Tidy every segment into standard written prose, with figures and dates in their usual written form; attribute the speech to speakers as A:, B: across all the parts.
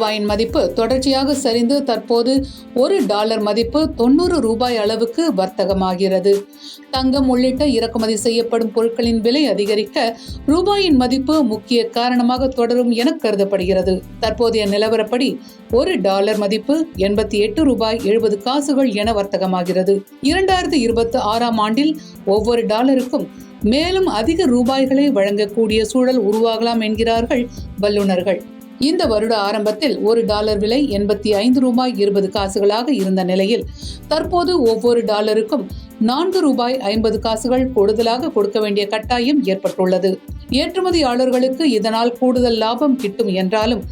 A: ரூபாயின் மதிப்பு தொடர்ச்சியாக சரிந்து தற்போது $1 மதிப்பு 90 ரூபாய் அளவுக்கு வர்த்தகமாகிறது. தங்கம் உள்ளிட்ட இறக்குமதி செய்யப்படும் பொருட்களின் விலை அதிகரிக்க ரூபாயின் மதிப்பு முக்கிய காரணமாக தொடரும் என கருதப்படுகிறது. தற்போதைய நிலவரப்படி $1 மதிப்பு 88 ரூபாய் 70 காசுகள் என வர்த்தகமாகிறது. 2026ஆம் ஆண்டில் ஒவ்வொரு டாலருக்கும் மேலும் அதிக ரூபாய்களை வழங்கக்கூடிய சூழல் உருவாகலாம் என்கிறார்கள் வல்லுநர்கள். இந்த வருட ஆரம்பத்தில் $1 விலை 85 ரூபாய் 20 காசுகளாக இருந்த நிலையில் தற்போது ஒவ்வொரு டாலருக்கும் $4 ரூபாய் 50 காசுகள் கூடுதலாக கொடுக்க வேண்டிய கட்டாயம் ஏற்பட்டுள்ளது. ஏற்றுமதியாளர்களுக்கு இதனால் கூடுதல் லாபம் கிட்டும் என்றாலும்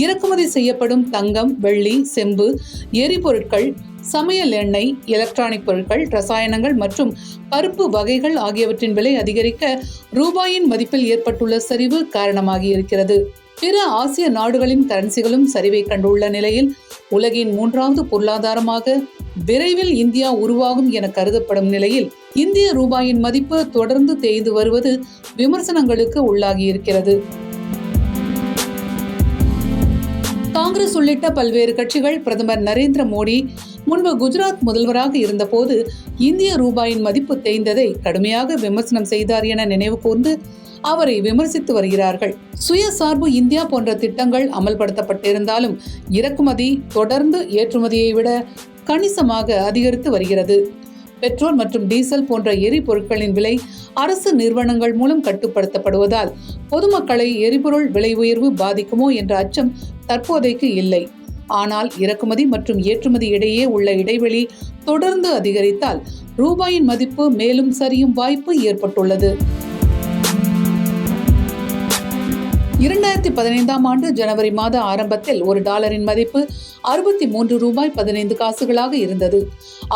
A: இறக்குமதி செய்யப்படும் தங்கம், வெள்ளி, செம்பு, எரிபொருட்கள், சமையல் எண்ணெய், எலக்ட்ரானிக் பொருட்கள், ரசாயனங்கள் மற்றும் பருப்பு வகைகள் ஆகியவற்றின் விலை அதிகரிக்க ரூபாயின் மதிப்பில் ஏற்பட்டுள்ள சரிவு காரணமாகி இருக்கிறது. பிற ஆசிய நாடுகளின் கரன்சிகளும் சரிவை கண்டுள்ள நிலையில் உலகின் 3வது பொருளாதாரமாக விரைவில் இந்தியா உருவாகும் என கருதப்படும் நிலையில் இந்திய ரூபாயின் மதிப்பு தொடர்ந்து தேய்ந்து வருவது விமர்சனங்களுக்கு உள்ளாகி இருக்கிறது. காங்கிரஸ் உள்ளிட்ட பல்வேறு கட்சிகள் பிரதமர் நரேந்திர மோடி முன்பு குஜராத் முதல்வராக இருந்தபோது இந்திய ரூபாயின் மதிப்பு தேய்ந்ததை கடுமையாக விமர்சனம் செய்தார் என நினைவு கூர்ந்து அவரை விமர்சித்து வருகிறார்கள். சுயசார்பு இந்தியா போன்ற திட்டங்கள் அமல்படுத்தப்பட்டிருந்தாலும் இறக்குமதி தொடர்ந்து ஏற்றுமதியை விட கணிசமாக அதிகரித்து வருகிறது. பெட்ரோல் மற்றும் டீசல் போன்ற எரிபொருட்களின் விலை அரசு நிறுவனங்கள் மூலம் கட்டுப்படுத்தப்படுவதால் பொதுமக்களை எரிபொருள் விலை உயர்வு பாதிக்குமோ என்ற அச்சம் தற்போதைக்கு இல்லை. ஆனால் இறக்குமதி மற்றும் ஏற்றுமதி இடையே உள்ள இடைவெளி தொடர்ந்து அதிகரித்தால் ரூபாயின் மதிப்பு மேலும் சரியும் வாய்ப்பு ஏற்பட்டுள்ளது. 2015ஆம் ஆண்டு ஜனவரி மாத ஆரம்பத்தில் $1 மதிப்பு 63 ரூபாய் 15 காசுகளாக இருந்தது.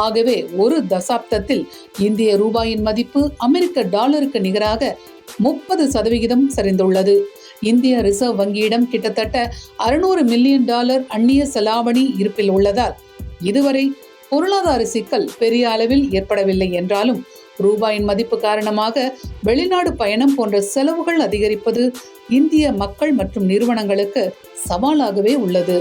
A: ஆகவே ஒரு தசாப்தத்தில் இந்திய ரூபாயின் மதிப்பு அமெரிக்க டாலருக்கு நிகராக 30% சரிந்துள்ளது. இந்திய ரிசர்வ் வங்கியிடம் கிட்டத்தட்ட $600 மில்லியன் அந்நிய செலாவணி இருப்பில் உள்ளதால் இதுவரை பொருளாதார சிக்கல் பெரிய அளவில் ஏற்படவில்லை என்றாலும் ரூபாயின் மதிப்பு காரணமாக வெளிநாடு பயணம் போன்ற செலவுகள் அதிகரிப்பது இந்திய மக்கள் மற்றும் நிறுவனங்களுக்கு சவாலாகவே உள்ளது.